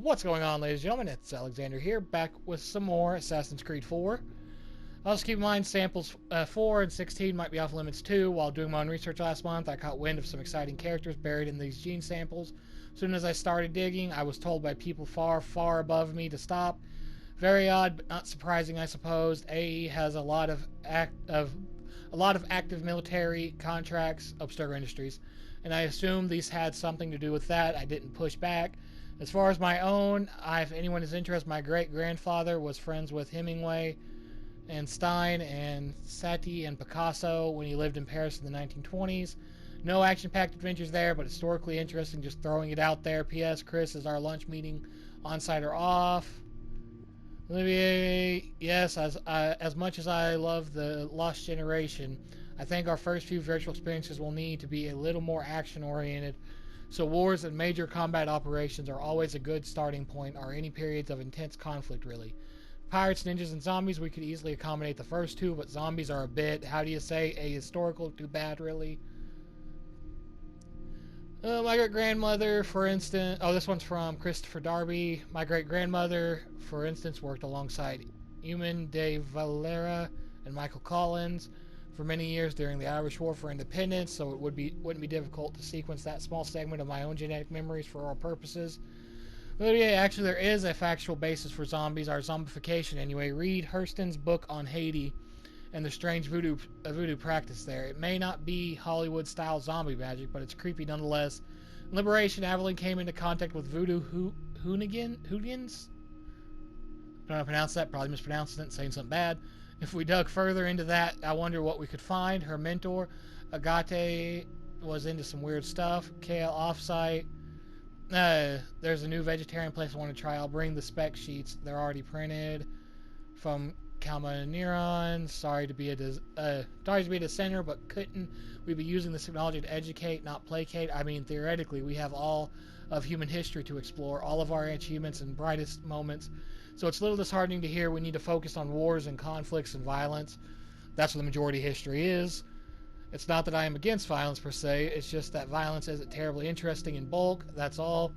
What's going on, ladies and gentlemen? It's Alexander here, back with some more Assassin's Creed 4. Also keep in mind, samples 4 and 16 might be off limits too. While doing my own research last month, I caught wind of some exciting characters buried in these gene samples. As soon as I started digging, I was told by people far, far above me to stop. Very odd, but not surprising, I suppose. AE has a lot of active military contracts, Abstergo Industries, and I assumed these had something to do with that. I didn't push back. As far as my own, if anyone is interested, my great-grandfather was friends with Hemingway and Stein and Satie and Picasso when he lived in Paris in the 1920s. No action-packed adventures there, but historically interesting, just throwing it out there. P.S. Chris, is our lunch meeting on-site or off? Olivier, yes, as much as I love the Lost Generation, I think our first few virtual experiences will need to be a little more action-oriented. So wars and major combat operations are always a good starting point, or any periods of intense conflict, really. Pirates, ninjas, and zombies, we could easily accommodate the first two, but zombies are a bit, how do you say, ahistorical, too bad, really. My great-grandmother, for instance... Oh, this one's from Christopher Darby. My great-grandmother, for instance, worked alongside Eamon de Valera and Michael Collins for many years during the Irish War for Independence, so it wouldn't be difficult to sequence that small segment of my own genetic memories for all purposes. But yeah, actually there is a factual basis for zombies, our zombification anyway. Read Hurston's book on Haiti and the strange voodoo practice there. It may not be Hollywood-style zombie magic, but it's creepy nonetheless. In Liberation, Evelyn came into contact with voodoo hooligans? Don't know how to pronounce that, probably mispronouncing it, saying something bad. If we dug further into that, I wonder what we could find. Her mentor, Agate, was into some weird stuff. Kale offsite. There's a new vegetarian place I want to try. I'll bring the spec sheets. They're already printed. From Kalmaniron. Sorry to be a dissenter, but couldn't we be using this technology to educate, not placate? I mean, theoretically, we have all of human history to explore, all of our achievements and brightest moments. So it's a little disheartening to hear we need to focus on wars and conflicts and violence. That's what the majority of history is. It's not that I am against violence per se, it's just that violence isn't terribly interesting in bulk, that's all.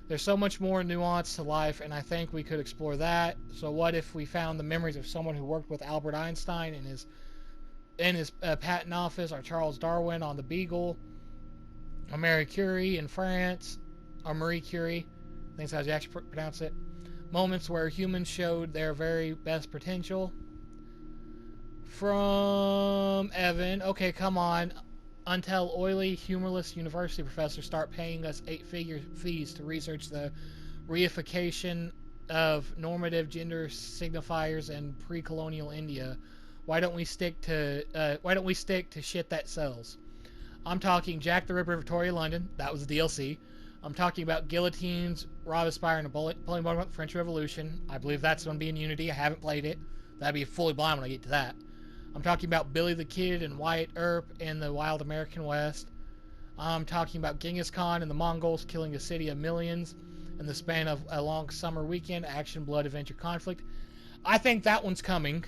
There's so much more nuance to life, and I think we could explore that. So what if we found the memories of someone who worked with Albert Einstein in his patent office, or Charles Darwin on the Beagle, or Marie Curie in France, or Marie Curie, I think that's how you actually pronounce it. Moments where humans showed their very best potential. From Evan, okay, come on. Until oily, humorless university professors start paying us 8-figure fees to research the reification of normative gender signifiers in pre-colonial India, why don't we stick to shit that sells? I'm talking Jack the Ripper of Victoria, London. That was the DLC. I'm talking about guillotines, Robespierre, and Napoleon Bonaparte, the French Revolution. I believe that's going to be in Unity. I haven't played it. That'd be fully blind when I get to that. I'm talking about Billy the Kid and Wyatt Earp in the Wild American West. I'm talking about Genghis Khan and the Mongols killing a city of millions in the span of a long summer weekend. Action, blood, adventure, conflict. I think that one's coming,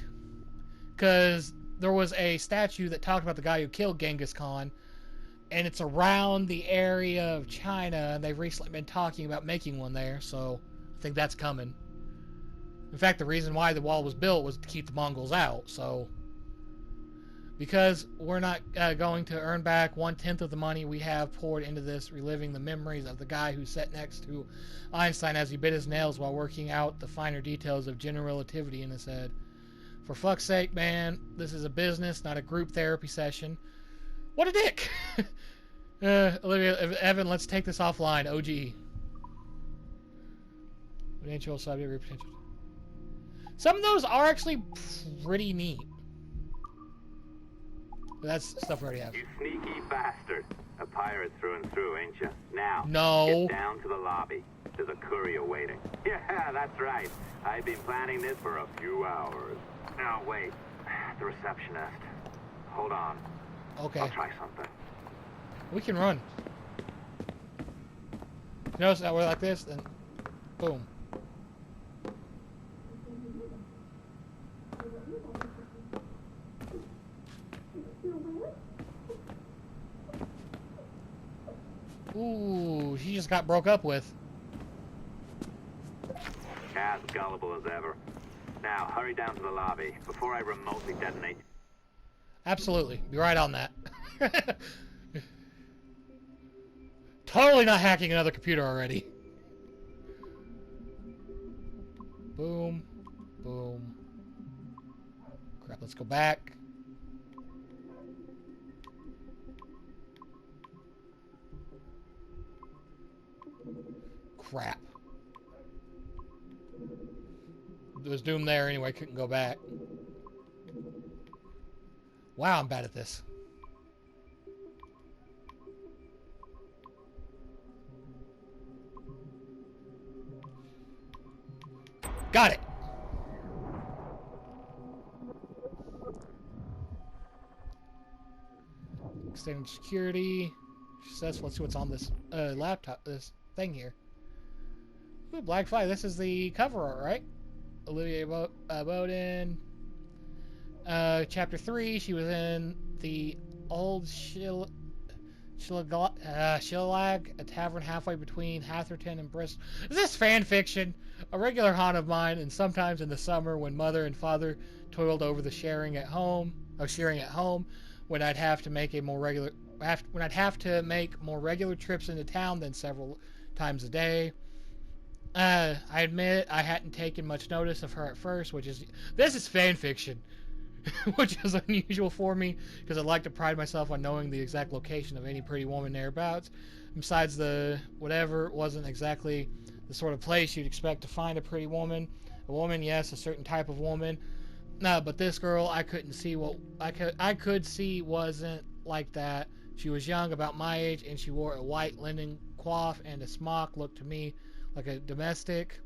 because there was a statue that talked about the guy who killed Genghis Khan, and it's around the area of China, and they've recently been talking about making one there, so I think that's coming. In fact, the reason why the wall was built was to keep the Mongols out, so... Because we're not going to earn back 1/10 of the money we have poured into this, reliving the memories of the guy who sat next to Einstein as he bit his nails while working out the finer details of general relativity in his head. For fuck's sake, man, this is a business, not a group therapy session. What a dick! Olivia, Evan, let's take this offline. OG. Potential subject group potential. Some of those are actually pretty neat. But that's stuff we already have. You sneaky bastard. A pirate through and through, ain't you? Now, no. Get down to the lobby. There's a courier waiting. Yeah, that's right. I've been planning this for a few hours. Now, wait. The receptionist. Hold on. Okay. I'll try something. We can run. Notice that we're like this, then boom. Ooh, he just got broke up with. As gullible as ever. Now, hurry down to the lobby before I remotely detonate. Absolutely. Be right on that. Totally not hacking another computer already. Boom. Boom. Crap, let's go back. Crap. There was doom there anyway, couldn't go back. Wow, I'm bad at this. Got it! Extended security. Successful. Let's see what's on this laptop, this thing here. Ooh, Black Fly. This is the cover art, right? Olivia Bowden. Chapter 3. She was in the old Shillag, a tavern halfway between Hatherton and Bristol. Is this fan fiction? A regular haunt of mine, and sometimes in the summer when mother and father toiled over the sharing at home, when I'd have to make more regular trips into town than several times a day. I admit I hadn't taken much notice of her at first, this is fan fiction, which is unusual for me because I like to pride myself on knowing the exact location of any pretty woman thereabouts. Besides the whatever, it wasn't exactly the sort of place you'd expect to find a pretty woman. A woman, yes, a certain type of woman. No, but this girl, I could see wasn't like that. She was young, about my age, and she wore a white linen coif and a smock. Looked to me like a domestic.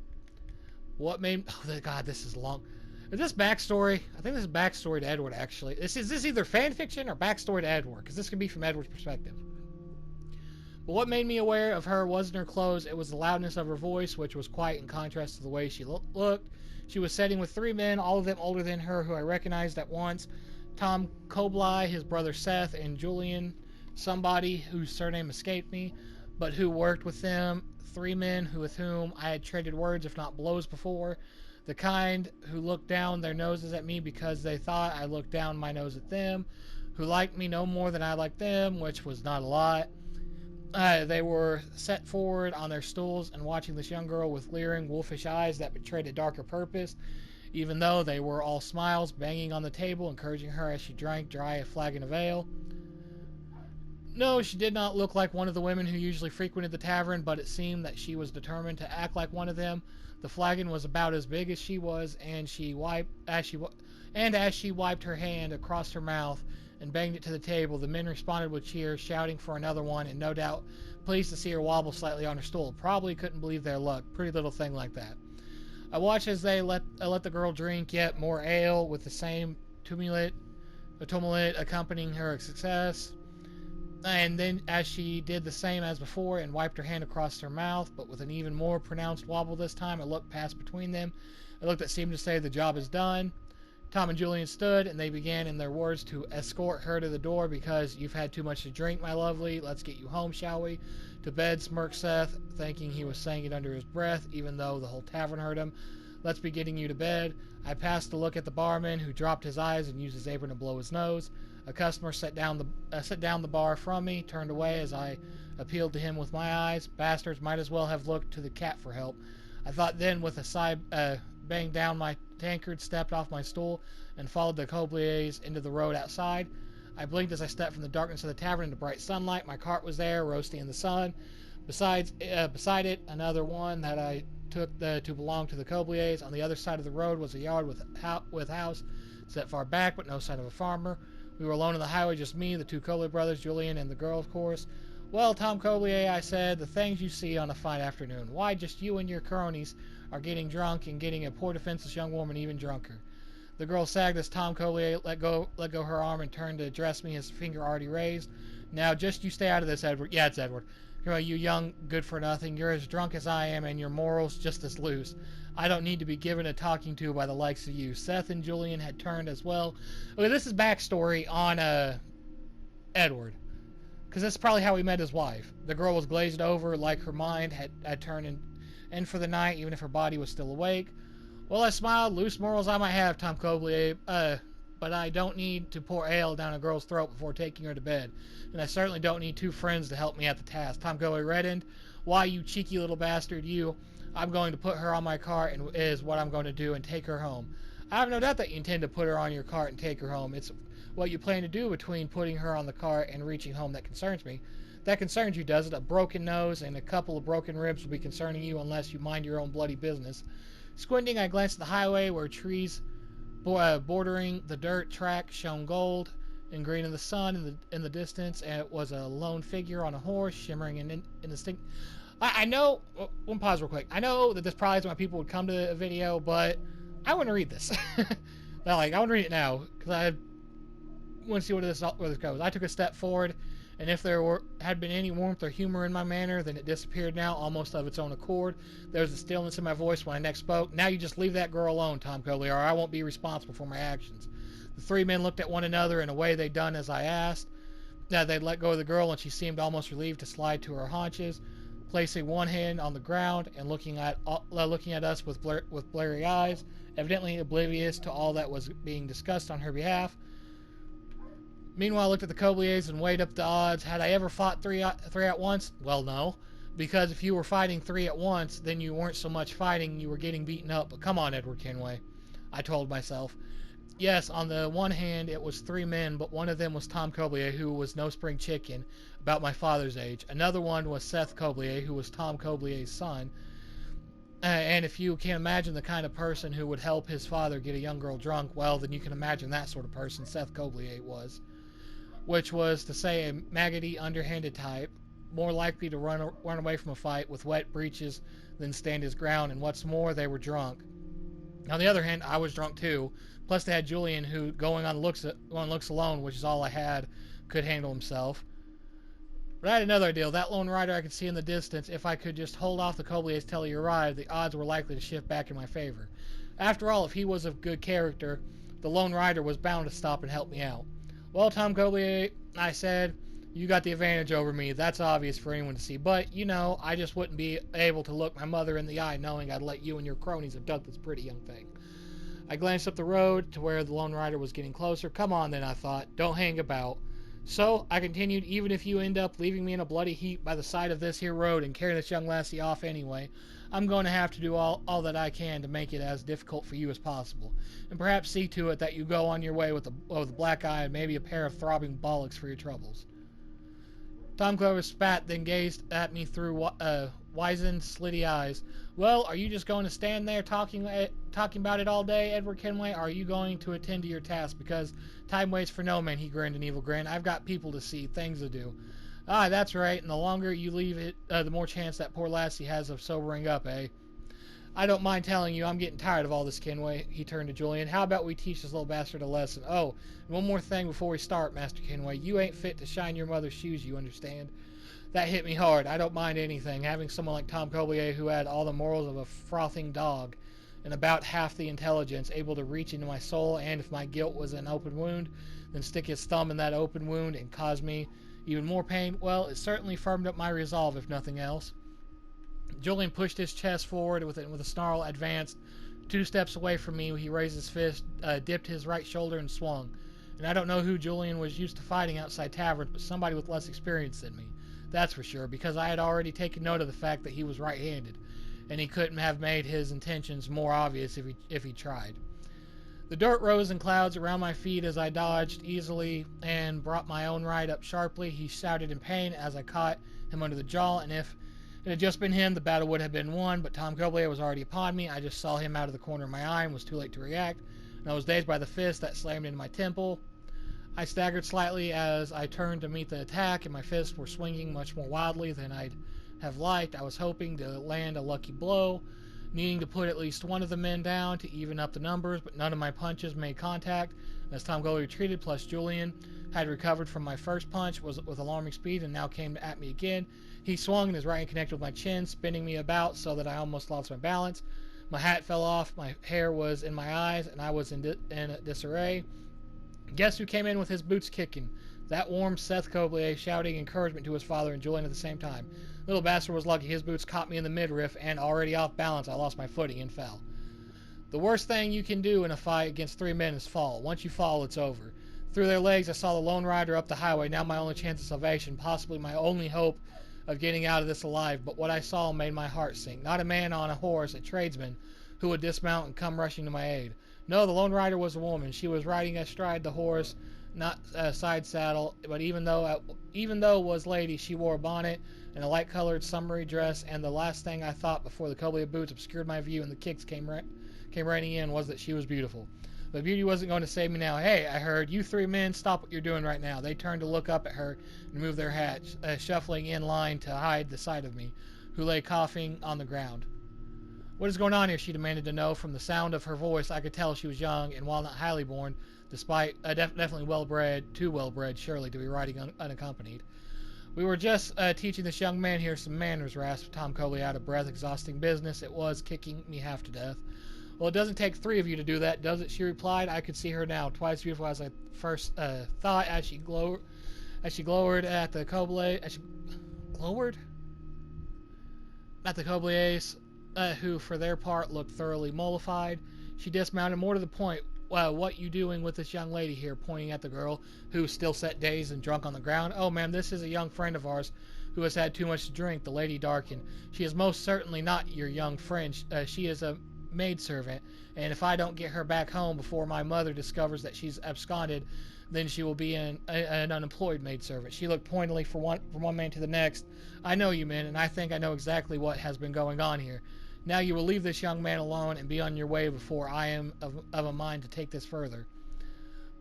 What made... Oh, God, this is long. Is this backstory? I think this is backstory to Edward, actually. Is this either fan fiction or backstory to Edward? Because this could be from Edward's perspective. But what made me aware of her wasn't her clothes. It was the loudness of her voice, which was quite in contrast to the way she looked. She was sitting with 3 men, all of them older than her, who I recognized at once. Tom Cobley, his brother Seth, and Julian, somebody whose surname escaped me, but who worked with them. 3 men with whom I had traded words, if not blows, before. The kind who looked down their noses at me because they thought I looked down my nose at them. Who liked me no more than I liked them, which was not a lot. They were set forward on their stools and watching this young girl with leering, wolfish eyes that betrayed a darker purpose, even though they were all smiles, banging on the table, encouraging her as she drank dry a flagon of ale. No, she did not look like one of the women who usually frequented the tavern, but it seemed that she was determined to act like one of them. The flagon was about as big as she was, and as she wiped her hand across her mouth and banged it to the table, the men responded with cheers, shouting for another one, and no doubt pleased to see her wobble slightly on her stool. Probably couldn't believe their luck. Pretty little thing like that. I watched as they let the girl drink yet more ale, with the same tumult accompanying her success. And then as she did the same as before and wiped her hand across her mouth, but with an even more pronounced wobble this time, a look passed between them. A look that seemed to say the job is done. Tom and Julian stood, and they began in their words to escort her to the door because you've had too much to drink, my lovely. Let's get you home, shall we? To bed, smirked Seth, thinking he was saying it under his breath, even though the whole tavern heard him. Let's be getting you to bed. I passed a look at the barman, who dropped his eyes and used his apron to blow his nose. A customer set down the bar from me, turned away as I appealed to him with my eyes. Bastards might as well have looked to the cat for help. I thought then, with a sigh, banged down my tankard, stepped off my stool, and followed the Cobleys into the road outside. I blinked as I stepped from the darkness of the tavern into bright sunlight. My cart was there, roasting in the sun. Beside it, another one that I took to belong to the Cobleys. On the other side of the road was a yard with house set far back, but no sign of a farmer. We were alone on the highway, just me, the 2 Cobley brothers, Julian, and the girl, of course. Well, Tom Cobley, I said, the things you see on a fine afternoon. Why, just you and your cronies are getting drunk and getting a poor defenseless young woman even drunker. The girl sagged as Tom Cobley let go her arm and turned to address me, his finger already raised. Now, just you stay out of this, Edward. Yeah, it's Edward. Come on, you young good-for-nothing. You're as drunk as I am, and your morals just as loose. I don't need to be given a talking to by the likes of you. Seth and Julian had turned as well. Okay, this is backstory on Edward, because that's probably how he met his wife. The girl was glazed over, like her mind had turned end for the night, even if her body was still awake. Well, I smiled. Loose morals I might have, Tom Coblier, but I don't need to pour ale down a girl's throat before taking her to bed. And I certainly don't need 2 friends to help me at the task. Tom Coblier reddened. Why, you cheeky little bastard, you. I'm going to put her on my cart, and is what I'm going to do, and take her home. I have no doubt that you intend to put her on your cart and take her home. It's what you plan to do between putting her on the cart and reaching home that concerns me. That concerns you, does it? A broken nose and a couple of broken ribs will be concerning you unless you mind your own bloody business. Squinting, I glanced at the highway where trees bordering the dirt track shone gold and green in the sun in the distance, and it was a lone figure on a horse, shimmering and indistinct. I know, one pause real quick. I know that this probably is why people would come to the video, but I want to read this. I want to read it now, because I want to see where this goes. I took a step forward, and if there had been any warmth or humor in my manner, then it disappeared now, almost of its own accord. There was a stillness in my voice when I next spoke. Now you just leave that girl alone, Tom Coblier, or I won't be responsible for my actions. The 3 men looked at one another in a way they'd done as I asked. They'd let go of the girl, and she seemed almost relieved to slide to her haunches, placing one hand on the ground and looking at us with blurry eyes, evidently oblivious to all that was being discussed on her behalf. Meanwhile, I looked at the Cobliers and weighed up the odds. Had I ever fought three at once? Well, no. Because if you were fighting 3 at once, then you weren't so much fighting, you were getting beaten up. But come on, Edward Kenway, I told myself. Yes, on the one hand, it was 3 men, but one of them was Tom Coblier, who was no spring chicken, about my father's age. Another one was Seth Coblier, who was Tom Coblier's son. And if you can imagine the kind of person who would help his father get a young girl drunk, well, then you can imagine that sort of person Seth Coblier was. Which was to say a maggoty, underhanded type, more likely to run away from a fight with wet breeches than stand his ground, and what's more, they were drunk. On the other hand, I was drunk too, plus they had Julian, who, going on looks alone, which is all I had, could handle himself. But I had another deal. That lone rider I could see in the distance, if I could just hold off the Cobliers till he arrived, the odds were likely to shift back in my favor. After all, if he was of good character, the lone rider was bound to stop and help me out. Well, Tom Coblier, I said, you got the advantage over me. That's obvious for anyone to see. But, you know, I just wouldn't be able to look my mother in the eye knowing I'd let you and your cronies abduct this pretty young thing. I glanced up the road to where the lone rider was getting closer. Come on, then, I thought. Don't hang about. So, I continued, even if you end up leaving me in a bloody heap by the side of this here road and carrying this young lassie off anyway, I'm going to have to do all that I can to make it as difficult for you as possible. And perhaps see to it that you go on your way with a black eye and maybe a pair of throbbing bollocks for your troubles. Tom Clover spat, then gazed at me through wizened, slitty eyes. Well, are you just going to stand there talking about it all day, Edward Kenway, or are you going to attend to your task? Because time waits for no man, he grinned an evil grin. I've got people to see, things to do. Ah, that's right, and the longer you leave it, the more chance that poor lassie has of sobering up, eh? I don't mind telling you, I'm getting tired of all this, Kenway. He turned to Julian. How about we teach this little bastard a lesson? Oh, and one more thing before we start, Master Kenway. You ain't fit to shine your mother's shoes, you understand? That hit me hard. I don't mind anything. Having someone like Tom Coblier, who had all the morals of a frothing dog and about half the intelligence, able to reach into my soul, and if my guilt was an open wound, then stick his thumb in that open wound and cause me even more pain, well, it certainly firmed up my resolve, if nothing else. Julian pushed his chest forward with a snarl, advanced 2 steps away from me. He raised his fist, dipped his right shoulder, and swung. And I don't know who Julian was used to fighting outside taverns, but somebody with less experience than me. That's for sure, because I had already taken note of the fact that he was right-handed, and he couldn't have made his intentions more obvious if he tried. The dirt rose in clouds around my feet as I dodged easily and brought my own right up sharply. He shouted in pain as I caught him under the jaw, and if it had just been him, the battle would have been won, but Tom Coblier was already upon me. I just saw him out of the corner of my eye and was too late to react, and I was dazed by the fist that slammed into my temple. I staggered slightly as I turned to meet the attack, and my fists were swinging much more wildly than I'd have liked. I was hoping to land a lucky blow, needing to put at least one of the men down to even up the numbers, but none of my punches made contact. As Tom Coblier retreated, plus Julian had recovered from my first punch with alarming speed and now came at me again. He swung and his right hand connected with my chin, spinning me about so that I almost lost my balance. My hat fell off, my hair was in my eyes, and I was in disarray. Guess who came in with his boots kicking? That warmed Seth Coblier, shouting encouragement to his father and Julian at the same time. Little bastard was lucky. His boots caught me in the midriff, and already off balance, I lost my footing and fell. The worst thing you can do in a fight against 3 men is fall. Once you fall, it's over. Through their legs, I saw the Lone Rider up the highway, now my only chance of salvation, possibly my only hope of getting out of this alive. But what I saw made my heart sink. Not a man on a horse, a tradesman, who would dismount and come rushing to my aid. No, the Lone Rider was a woman. She was riding astride the horse, not a side saddle, but even though it was lady, she wore a bonnet and a light-colored summery dress, and the last thing I thought before the Coblier boots obscured my view and the kicks came raining in was that she was beautiful. But beauty wasn't going to save me now. Hey, I heard, you 3 men, stop what you're doing right now. They turned to look up at her and moved their hats, shuffling in line to hide the sight of me, who lay coughing on the ground. What is going on here? She demanded to know. From the sound of her voice, I could tell she was young, and while not highly born, despite definitely well-bred, too well-bred, surely, to be riding unaccompanied. We were just teaching this young man here some manners, rasped Tom Coblier, out of breath. Exhausting business. It was, kicking me half to death. Well, it doesn't take 3 of you to do that, does it? She replied. I could see her now, twice beautiful as I first thought, as she glowered at the Coblier. As she glowered at the Cobliers, who, for their part, looked thoroughly mollified. She dismounted. More to the point, what you doing with this young lady here? Pointing at the girl, who still sat dazed and drunk on the ground. Oh, ma'am, this is a young friend of ours who has had too much to drink. The lady darkened. She is most certainly not your young friend. She is a maidservant, and if I don't get her back home before my mother discovers that she's absconded, then she will be an unemployed maidservant. She looked pointedly from one man to the next. I know you men, and I think I know exactly what has been going on here. Now you will leave this young man alone and be on your way before I am of a mind to take this further.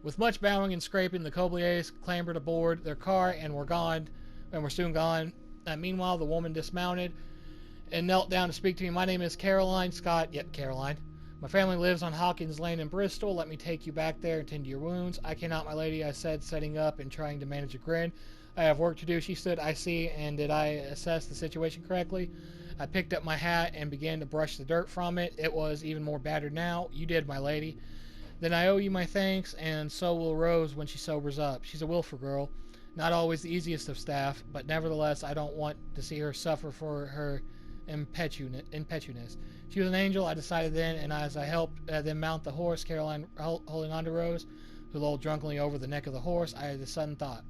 With much bowing and scraping, the Cobliers clambered aboard their car and were soon gone. Meanwhile, the woman dismounted and knelt down to speak to me. My name is Caroline Scott. Yep, Caroline. My family lives on Hawkins Lane in Bristol. Let me take you back there and tend to your wounds. I cannot, my lady, I said, setting up and trying to manage a grin. I have work to do, she stood. I see, and did I assess the situation correctly? I picked up my hat and began to brush the dirt from it. It was even more battered now. You did, my lady. Then I owe you my thanks, and so will Rose when she sobers up. She's a willful girl, not always the easiest of staff, but nevertheless I don't want to see her suffer for her impetuousness. She was an angel, I decided then, and as I helped them mount the horse, Caroline holding on to Rose, who lolled drunkenly over the neck of the horse, I had a sudden thought.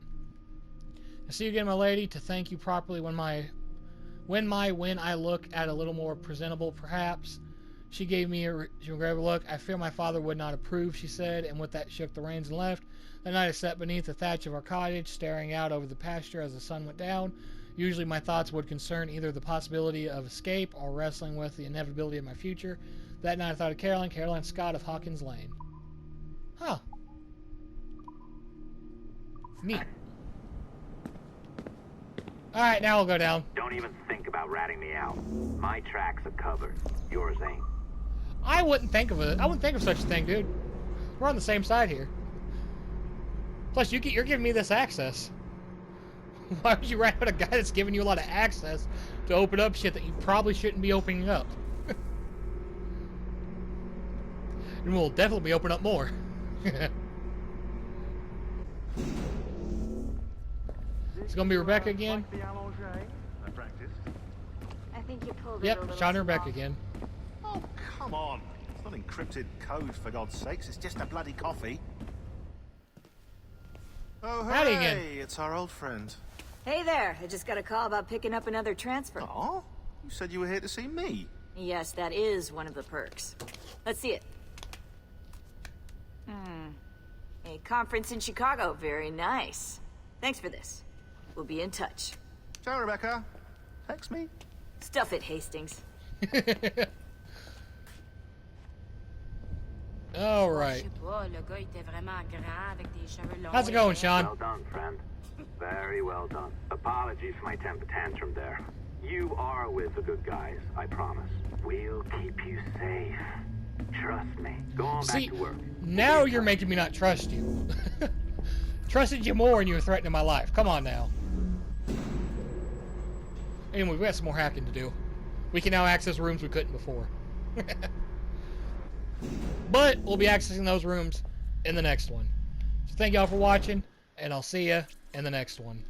I see you again, my lady, to thank you properly when I look at a little more presentable, perhaps. She gave me a look. I fear my father would not approve, she said, and with that shook the reins and left. That night I sat beneath the thatch of our cottage, staring out over the pasture as the sun went down. Usually my thoughts would concern either the possibility of escape or wrestling with the inevitability of my future. That night I thought of Caroline Scott of Hawkins Lane. Huh. Neat. Alright, now we'll go down. Don't even think about ratting me out. My tracks are covered. Yours ain't. I wouldn't think of it. I wouldn't think of such a thing, dude. We're on the same side here. Plus, you're giving me this access. Why would you rat out a guy that's giving you a lot of access to open up shit that you probably shouldn't be opening up? And we'll definitely be opening up more. It's gonna be Rebecca again. I think you pulled it. Yep, Sean and Rebecca again. Oh, come on. It's not encrypted code, for God's sakes. It's just a bloody coffee. Oh, Howdy hey, again. it's our old friend. Hey there, I just got a call about picking up another transfer. Oh, you said you were here to see me. Yes, that is one of the perks. Let's see it. A conference in Chicago, very nice. Thanks for this. We'll be in touch. Ciao, Rebecca. Text me. Stuff it, Hastings. All right. How's it going, Sean? Well done, friend. Very well done. Apologies for my temper tantrum there. You are with the good guys, I promise. We'll keep you safe. Trust me. Go on back See, to work. now you're making me not trust you. Trusted you more and you were threatening my life. Come on now. Anyway, we got some more hacking to do. We can now access rooms we couldn't before. But we'll be accessing those rooms in the next one. So thank y'all for watching. and I'll see you in the next one.